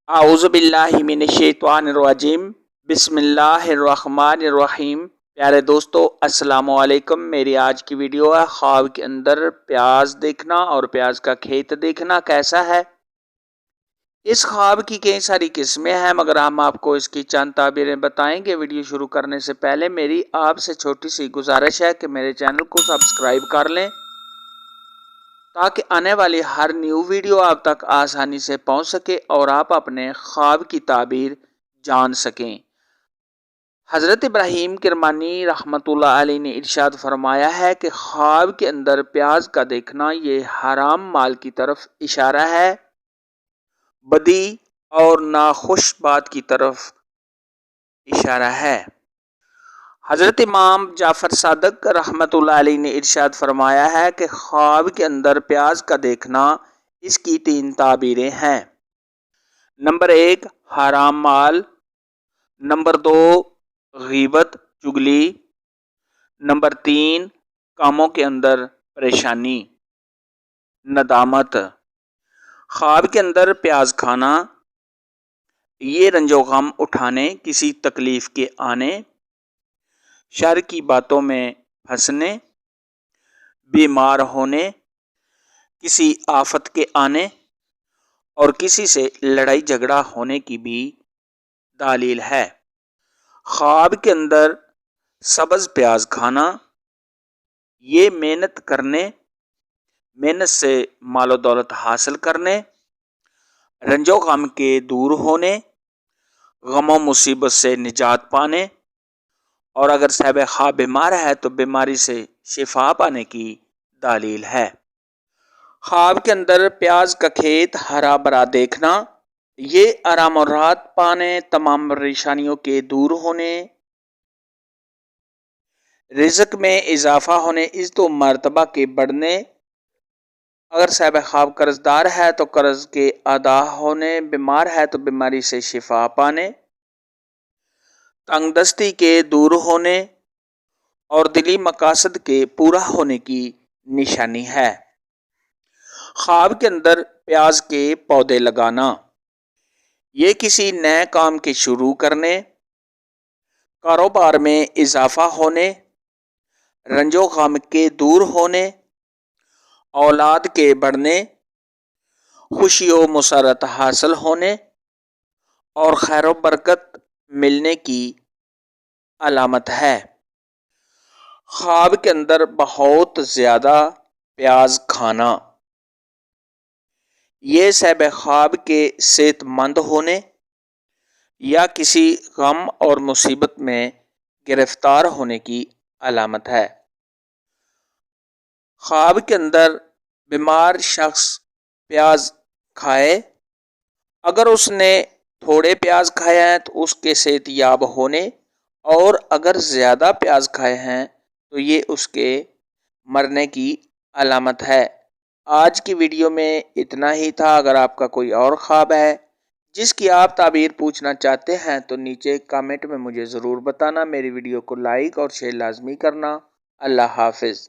اعوذ باللہ من الشیطان الرجیم بسم اللہ الرحمن الرحیم۔ پیارے دوستو السلام علیکم۔ میری آج کی ویڈیو ہے خواب کے اندر پیاز دیکھنا اور پیاز کا کھیت دیکھنا کیسا ہے۔ اس خواب کی کئی ساری قسمیں ہیں مگر ہم آپ کو اس کی چند تعبیریں بتائیں گے۔ ویڈیو شروع کرنے سے پہلے میری آپ سے چھوٹی سی گزارش ہے کہ میرے چینل کو سبسکرائب کر لیں تاکہ آنے والی ہر نیو ویڈیو آپ تک آسانی سے پہنچ سکے اور آپ اپنے خواب کی تعبیر جان سکیں۔ حضرت ابراہیم کرمانی رحمۃ اللہ علیہ نے ارشاد فرمایا ہے کہ خواب کے اندر پیاز کا دیکھنا یہ حرام مال کی طرف اشارہ ہے، بدی اور ناخوش بات کی طرف اشارہ ہے۔ حضرت امام جعفر صادق رحمۃ اللہ علیہ نے ارشاد فرمایا ہے کہ خواب کے اندر پیاز کا دیکھنا اس کی 3 تعبیریں ہیں۔ نمبر 1 حرام مال، نمبر 2 غیبت چگلی، نمبر 3 کاموں کے اندر پریشانی ندامت۔ خواب کے اندر پیاز کھانا یہ رنج و غم اٹھانے، کسی تکلیف کے آنے، شر کی باتوں میں پھنسنے، بیمار ہونے، کسی آفت کے آنے اور کسی سے لڑائی جھگڑا ہونے کی بھی دلیل ہے۔ خواب کے اندر سبز پیاز کھانا یہ محنت کرنے، محنت سے مال و دولت حاصل کرنے، رنج و غم کے دور ہونے، غم و مصیبت سے نجات پانے اور اگر صاحب خواب بیمار ہے تو بیماری سے شفا پانے کی دلیل ہے۔ خواب کے اندر پیاز کا کھیت ہرا بھرا دیکھنا یہ آرام اور راحت پانے، تمام پریشانیوں کے دور ہونے، رزق میں اضافہ ہونے، عزت و مرتبہ کے بڑھنے، اگر صاحب خواب قرض دار ہے تو قرض کے ادا ہونے، بیمار ہے تو بیماری سے شفا پانے، تنگ دستی کے دور ہونے اور دلی مقاصد کے پورا ہونے کی نشانی ہے۔ خواب کے اندر پیاز کے پودے لگانا یہ کسی نئے کام کے شروع کرنے، کاروبار میں اضافہ ہونے، رنج و غم کے دور ہونے، اولاد کے بڑھنے، خوشی و مسرت حاصل ہونے اور خیر و برکت ملنے کی علامت ہے۔ خواب کے اندر بہت زیادہ پیاز کھانا یہ صاحب خواب کے صحت مند ہونے یا کسی غم اور مصیبت میں گرفتار ہونے کی علامت ہے۔ خواب کے اندر بیمار شخص پیاز کھائے، اگر اس نے تھوڑے پیاز کھائے ہیں تو اس کے صحت یاب ہونے اور اگر زیادہ پیاز کھائے ہیں تو یہ اس کے مرنے کی علامت ہے۔ آج کی ویڈیو میں اتنا ہی تھا۔ اگر آپ کا کوئی اور خواب ہے جس کی آپ تعبیر پوچھنا چاہتے ہیں تو نیچے کامنٹ میں مجھے ضرور بتانا۔ میری ویڈیو کو لائک اور شیئر لازمی کرنا۔ اللہ حافظ۔